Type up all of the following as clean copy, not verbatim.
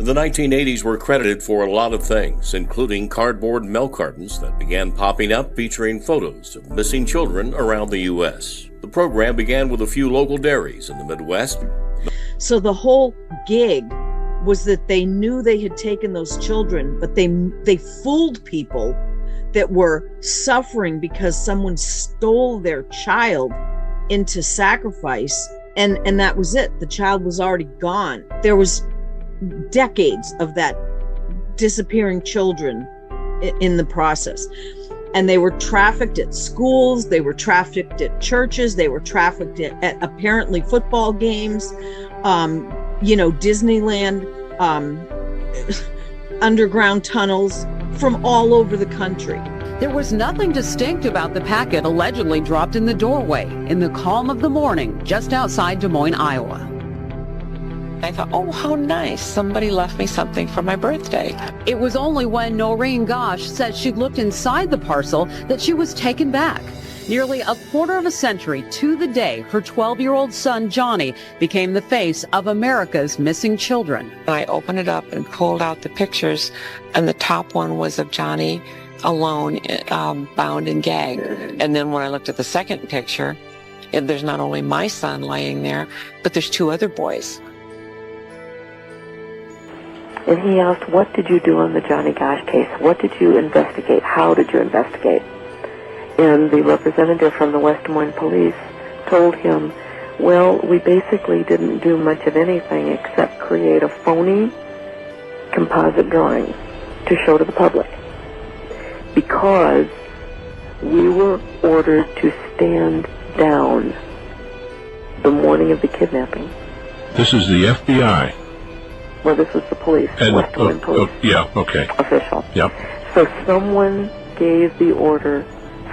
The 1980s were credited for a lot of things, including cardboard milk cartons that began popping up featuring photos of missing children around the U.S. The program began with a few local dairies in the Midwest. So the whole gig was that they knew they had taken those children, but they fooled people that were suffering because someone stole their child into sacrifice, and that was it. The child was already gone. There was decades of that disappearing children in the process, and they were trafficked at schools, they were trafficked at churches, they were trafficked at apparently football games, Disneyland, underground tunnels, from all over the country. There was nothing distinct about the packet allegedly dropped in the doorway in the calm of the morning just outside Des Moines, Iowa. I thought, oh, how nice. Somebody left me something for my birthday. It was only when Johnny Gosch said she looked inside the parcel that she was taken back. Nearly a quarter of a century to the day, her 12-year-old son, Johnny, became the face of America's missing children. I opened it up and pulled out the pictures, and the top one was of Johnny alone, bound and gagged. And then when I looked at the second picture, there's not only my son laying there, but there's two other boys. And he asked, what did you do on the Johnny Gosch case? What did you investigate? How did you investigate? And the representative from the West Des Moines Police told him, well, we basically didn't do much of anything except create a phony composite drawing to show to the public, because we were ordered to stand down the morning of the kidnapping. This is the FBI. Well, this was the police, West Des Moines Police. Yeah, okay. Official. Yep. So someone gave the order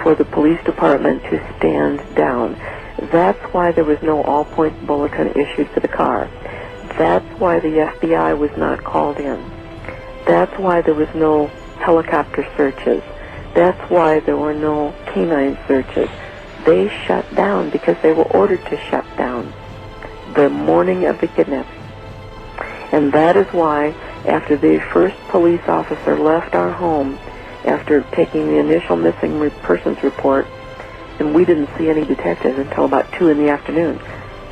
for the police department to stand down. That's why there was no all-points bulletin issued to the car. That's why the FBI was not called in. That's why there was no helicopter searches. That's why there were no canine searches. They shut down because they were ordered to shut down the morning of the kidnapping. And that is why, after the first police officer left our home, after taking the initial missing persons report, and we didn't see any detectives until about 2 in the afternoon,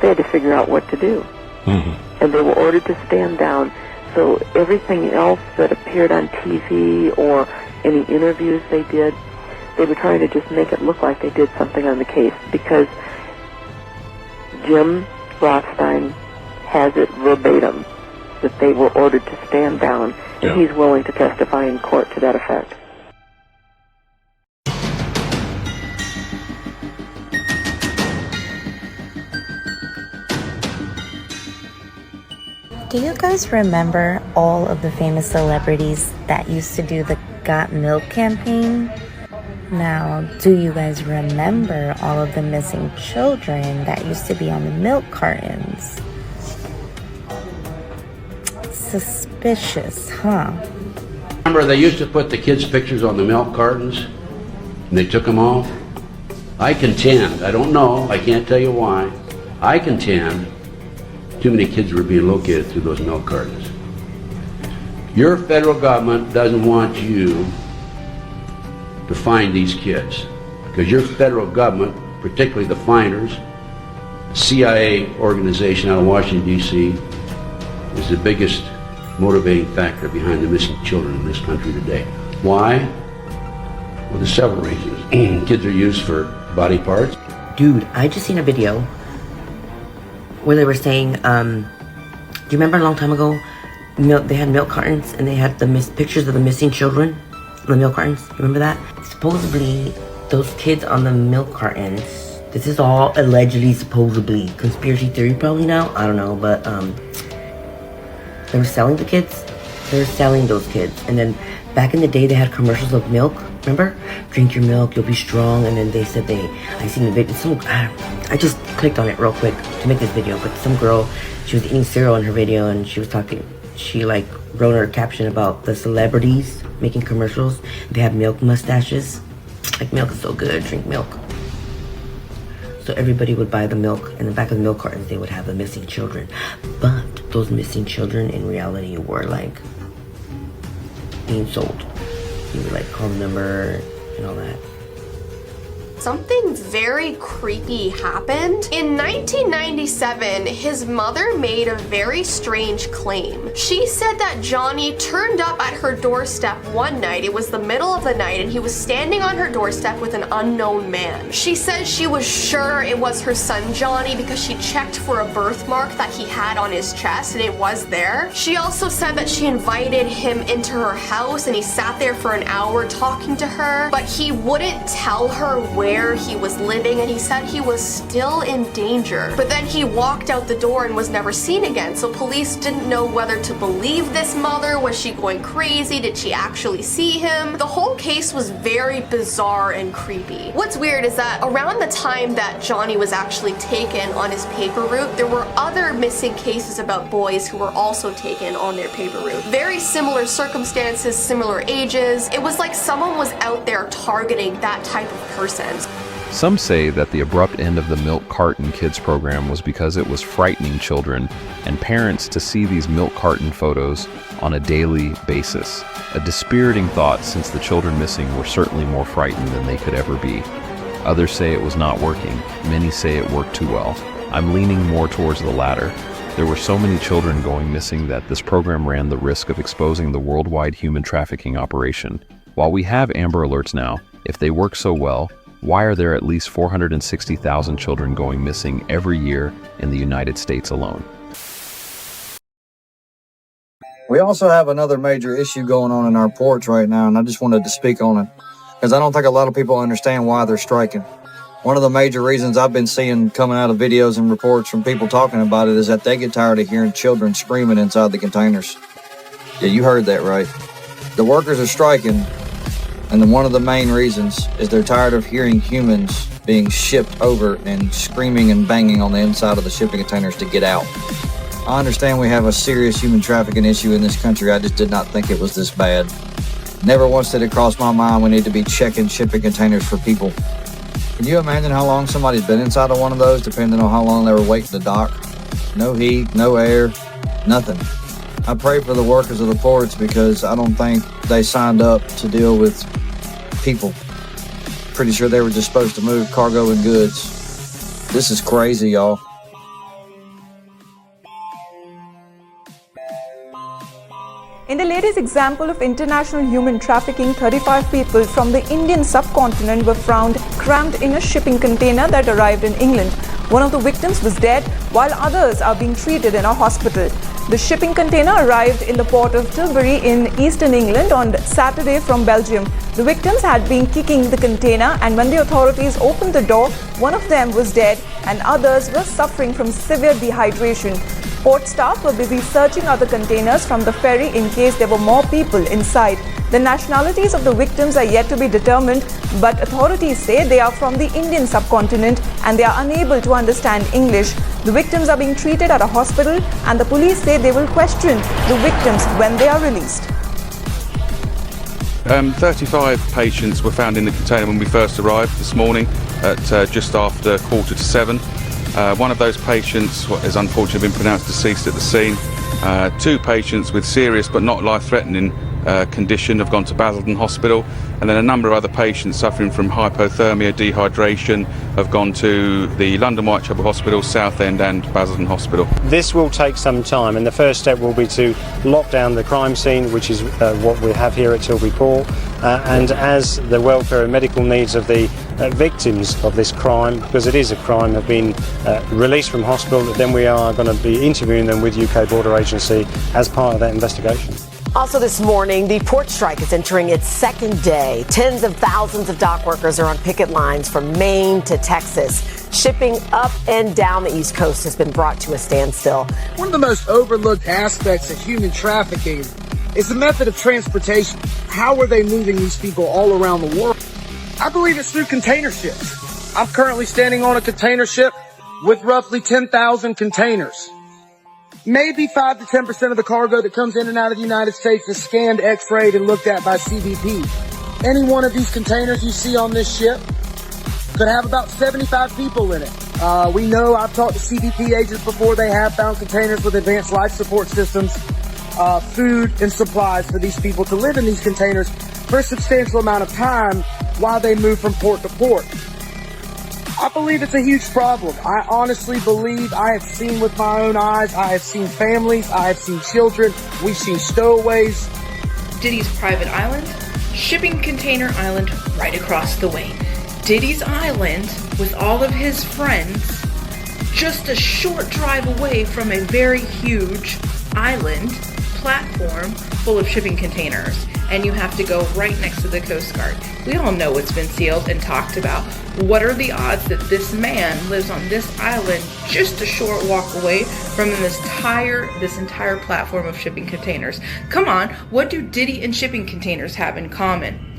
they had to figure out what to do. Mm-hmm. And they were ordered to stand down. So everything else that appeared on TV or any interviews they did, they were trying to just make it look like they did something on the case, because Jim Rothstein has it verbatim that they were ordered to stand down, and he's willing to testify in court to that effect. Do you guys remember all of the famous celebrities that used to do the Got Milk campaign? Now, do you guys remember all of the missing children that used to be on the milk cartons? Suspicious, huh? Remember, they used to put the kids' pictures on the milk cartons, and they took them off? I contend, I don't know, I can't tell you why, I contend too many kids were being located through those milk cartons. Your federal government doesn't want you to find these kids, because your federal government, particularly the finders, the CIA organization out of Washington, D.C., is the biggest motivating factor behind the missing children in this country today. Why? Well, there's several reasons. Kids are used for body parts. Dude, I just seen a video where they were saying, do you remember a long time ago, they had milk cartons and they had the pictures of the missing children on the milk cartons? Remember that? Supposedly, those kids on the milk cartons, this is all allegedly, supposedly, conspiracy theory probably now, I don't know, but they were selling the kids. They were selling those kids. And then back in the day, they had commercials of milk. Remember? Drink your milk, you'll be strong. And then they said I seen the video. I just clicked on it real quick to make this video. But some girl, she was eating cereal in her video, and she was talking. She like wrote her caption about the celebrities making commercials. They have milk mustaches. Like, milk is so good. Drink milk. So everybody would buy the milk. In the back of the milk cartons, they would have the missing children. But those missing children in reality were like being sold. You would like call the number and all that. Something very creepy happened. In 1997, his mother made a very strange claim. She said that Johnny turned up at her doorstep one night. It was the middle of the night and he was standing on her doorstep with an unknown man. She says she was sure it was her son Johnny because she checked for a birthmark that he had on his chest and it was there. She also said that she invited him into her house and he sat there for an hour talking to her, but he wouldn't tell her where he was living and he said he was still in danger. But then he walked out the door and was never seen again, so police didn't know whether to believe this mother. Was she going crazy? Did she actually see him? The whole case was very bizarre and creepy. What's weird is that around the time that Johnny was actually taken on his paper route, there were other missing cases about boys who were also taken on their paper route. Very similar circumstances, similar ages. It was like someone was out there targeting that type of person. Some say that the abrupt end of the milk carton kids program was because it was frightening children and parents to see these milk carton photos on a daily basis. A dispiriting thought, since the children missing were certainly more frightened than they could ever be. Others say it was not working. Many say it worked too well. I'm leaning more towards the latter. There were so many children going missing that this program ran the risk of exposing the worldwide human trafficking operation. While we have Amber Alerts now, if they work so well, why are there at least 460,000 children going missing every year in the United States alone? We also have another major issue going on in our ports right now, and I just wanted to speak on it because I don't think a lot of people understand why they're striking. One of the major reasons I've been seeing coming out of videos and reports from people talking about it is that they get tired of hearing children screaming inside the containers. Yeah, you heard that right. The workers are striking, and one of the main reasons is they're tired of hearing humans being shipped over and screaming and banging on the inside of the shipping containers to get out. I understand we have a serious human trafficking issue in this country. I just did not think it was this bad. Never once did it cross my mind we need to be checking shipping containers for people. Can you imagine how long somebody's been inside of one of those, depending on how long they were waiting to dock? No heat, no air, nothing. I pray for the workers of the ports because I don't think they signed up to deal with people. Pretty sure they were just supposed to move cargo and goods. This is crazy, y'all. In the latest example of international human trafficking, 35 people from the Indian subcontinent were found crammed in a shipping container that arrived in England. One of the victims was dead, while others are being treated in a hospital. The shipping container arrived in the port of Tilbury in eastern England on Saturday from Belgium. The victims had been kicking the container, and when the authorities opened the door, one of them was dead and others were suffering from severe dehydration. Port staff were busy searching other containers from the ferry in case there were more people inside. The nationalities of the victims are yet to be determined, but authorities say they are from the Indian subcontinent and they are unable to understand English. The victims are being treated at a hospital, and the police say they will question the victims when they are released. 35 patients were found in the container when we first arrived this morning at just after 6:45. One of those patients has unfortunately been pronounced deceased at the scene. 2 patients with serious but not life-threatening condition have gone to Basildon Hospital, and then a number of other patients suffering from hypothermia, dehydration have gone to the London Whitechapel Hospital, Southend and Basildon Hospital. This will take some time, and the first step will be to lock down the crime scene, which is what we have here at Tilbury Port, and as the welfare and medical needs of the victims of this crime, because it is a crime, have been released from hospital, then we are going to be interviewing them with UK Border Agency as part of that investigation. Also this morning, the port strike is entering its second day. Tens of thousands of dock workers are on picket lines from Maine to Texas. Shipping up and down the East Coast has been brought to a standstill. One of the most overlooked aspects of human trafficking is the method of transportation. How are they moving these people all around the world? I believe it's through container ships. I'm currently standing on a container ship with roughly 10,000 containers. Maybe 5 to 10% of the cargo that comes in and out of the United States is scanned, x-rayed, and looked at by CBP. Any one of these containers you see on this ship could have about 75 people in it. We know I've talked to CBP agents before. They have found containers with advanced life support systems, food and supplies for these people to live in these containers for a substantial amount of time while they move from port to port. I believe it's a huge problem. I honestly believe I have seen with my own eyes. I have seen families. I have seen children. We've seen stowaways. Diddy's private island, shipping container island right across the way. Diddy's island with all of his friends just a short drive away from a very huge island platform full of shipping containers, and you have to go right next to the Coast Guard. We all know it's been sealed and talked about. What are the odds that this man lives on this island just a short walk away from this entire platform of shipping containers? Come on, what do Diddy and shipping containers have in common?